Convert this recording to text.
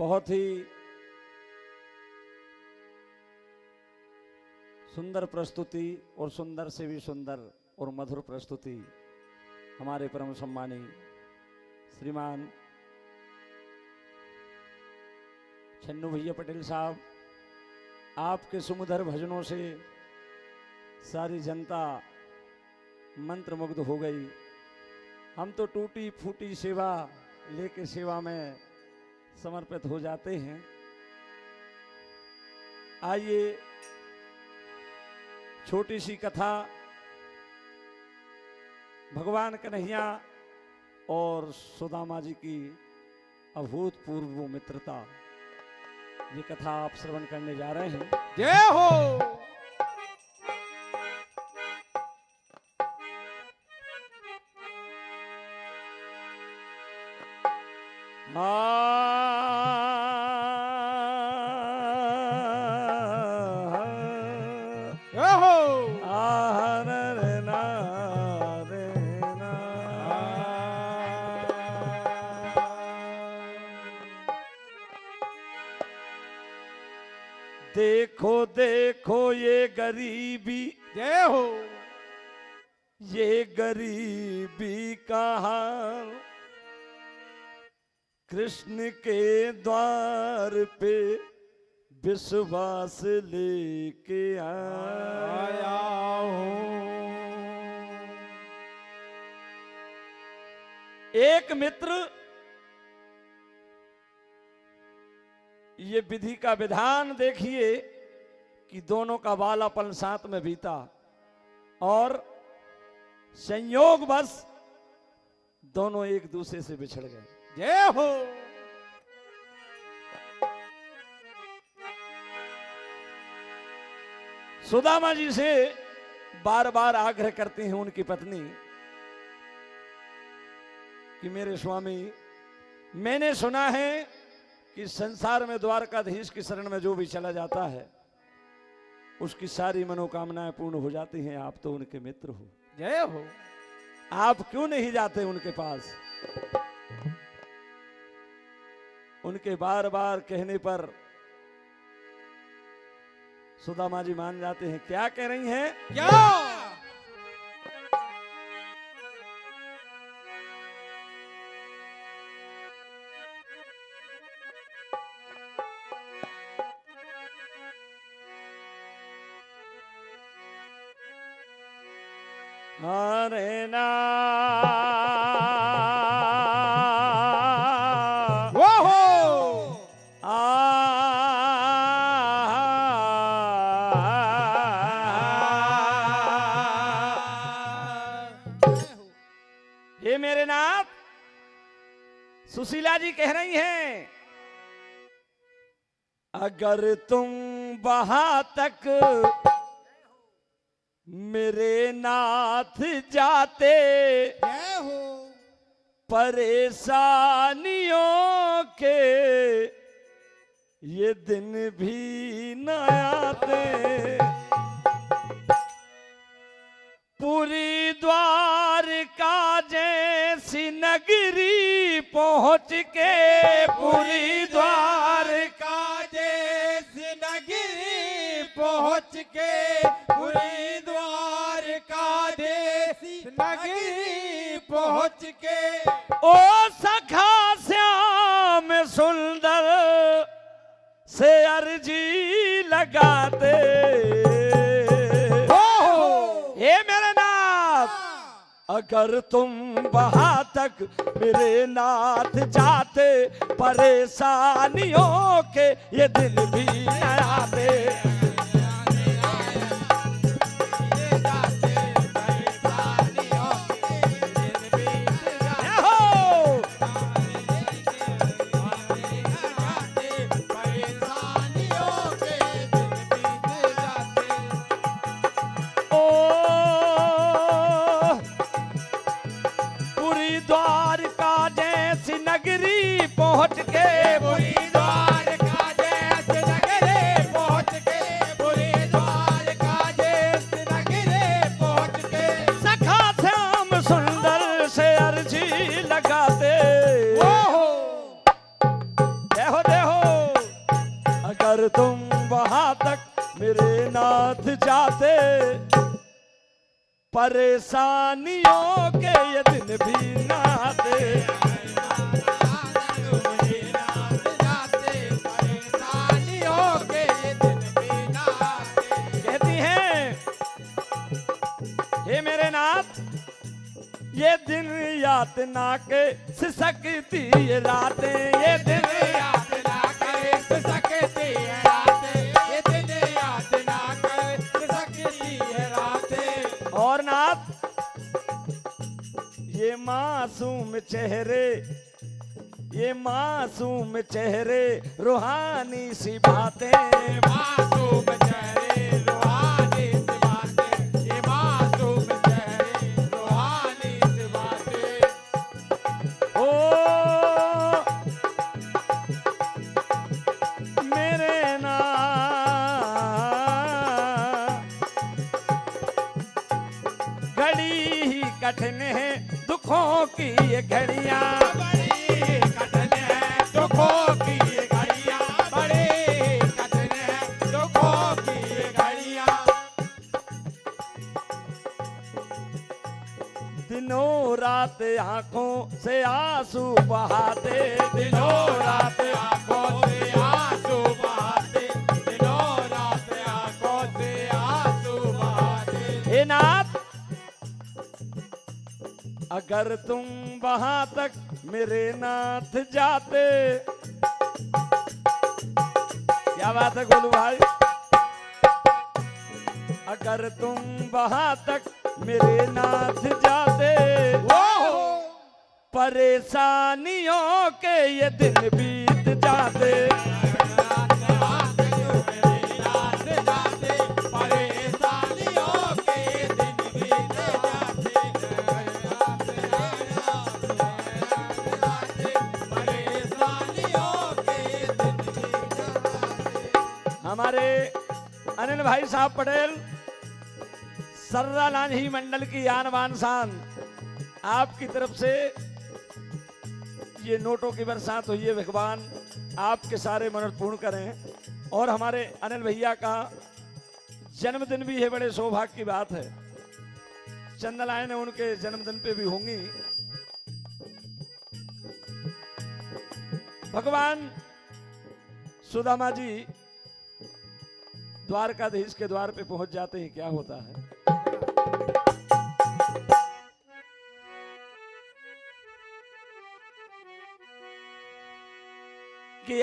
बहुत ही सुंदर प्रस्तुति और सुंदर से भी सुंदर और मधुर प्रस्तुति हमारे परम सम्मानी श्रीमान छन्नू भैया पटेल साहब, आपके सुमधुर भजनों से सारी जनता मंत्रमुग्ध हो गई। हम तो टूटी फूटी सेवा लेके सेवा में समर्पित हो जाते हैं। आइए छोटी सी कथा भगवान कन्हैया और सुदामा जी की अभूतपूर्व मित्रता, ये कथा आप श्रवण करने जा रहे हैं। जय हो। देखो देखो ये गरीबी, जय हो, ये गरीबी का हाल, कृष्ण के द्वार पे विश्वास लेके आया हूं। एक मित्र ये विधि का विधान देखिए कि दोनों का बालापन साथ में बीता और संयोगवश दोनों एक दूसरे से बिछड़ गए। जय हो। सुदामा जी से बार बार आग्रह करती हैं उनकी पत्नी कि मेरे स्वामी, मैंने सुना है कि संसार में द्वारकाधीश की शरण में जो भी चला जाता है उसकी सारी मनोकामनाएं पूर्ण हो जाती हैं। आप तो उनके मित्र हो, जय हो, आप क्यों नहीं जाते उनके पास? उनके बार बार कहने पर सुदामा जी मान जाते हैं। क्या कह रही हैं? क्या? हरे ना वो हो ये मेरे नाथ सुशीला जी कह रही हैं, अगर तुम वहां तक मेरे नाथ जाते, जय हो, परेशानियों के ये दिन भी न आते। पूरी द्वारका जैसी नगरी पहुंच के, पूरी द्वारका जैसी नगरी पहुंच के, पूरी द्वारका जैसी नगरी पहुंच के, ओ सखा श्याम सुंदर से अर्जी लगाते। हे मेरे नाथ, अगर तुम वहां तक मेरे नाथ जाते, परेशानियों के ये दिन भी न आते। पहुंच के, पूरी द्वारका जैसे नगरी पहुंच के, अगर तुम वहां तक मेरे नाथ जाते, परेशानियों के ये दिन भी ना आते। कहती हैं, हे मेरे नाथ, ये दिन यातना के सिसकती ये रातें, ये दिन यातना के सिसकती है रातें, ये दिन यातना के सिसकती है रातें। और नाथ, ये मासूम चेहरे, ये मासूम चेहरे रूहानी सी बातें, मासूम चेहरे रूहानी सी बातें, ये मासूम चेहरे रूहानी सी बातें। ओ मेरे नाथ, घड़ी ही कठिन है दुखों की ये घड़ियां, बड़ी कठिन है दुखों की ये घड़ियां, बड़ी कठिन है दुखों की ये घड़ियां। दिनों रात आंखों से आंसू बहाते, दिनों रात आंखों से आंसू बहाते, दिनों रात आंखों से आंसू बहाते। हे नाथ, अगर तुम वहां तक मेरे नाथ जाते, क्या बात है गोलू भाई, अगर तुम वहां तक मेरे नाथ जाते, परेशानियों के ये दिन बीत जाते। परेशानियों के दिन बीत जाते, परेशानियों के दिन बीत जाते। हमारे अनिल भाई साहब पटेल, सर्रा लांझी मंडल की आन बान शान, आपकी तरफ से ये नोटों की बरसात हुई है। भगवान आपके सारे मनोरथ पूर्ण करें। और हमारे अनिल भैया का जन्मदिन भी है, बड़े सौभाग्य की बात है। चंदलाएं उनके जन्मदिन पे भी होंगी। भगवान सुदामा जी द्वारकाधीश के द्वार पे पहुंच जाते ही क्या होता है, कि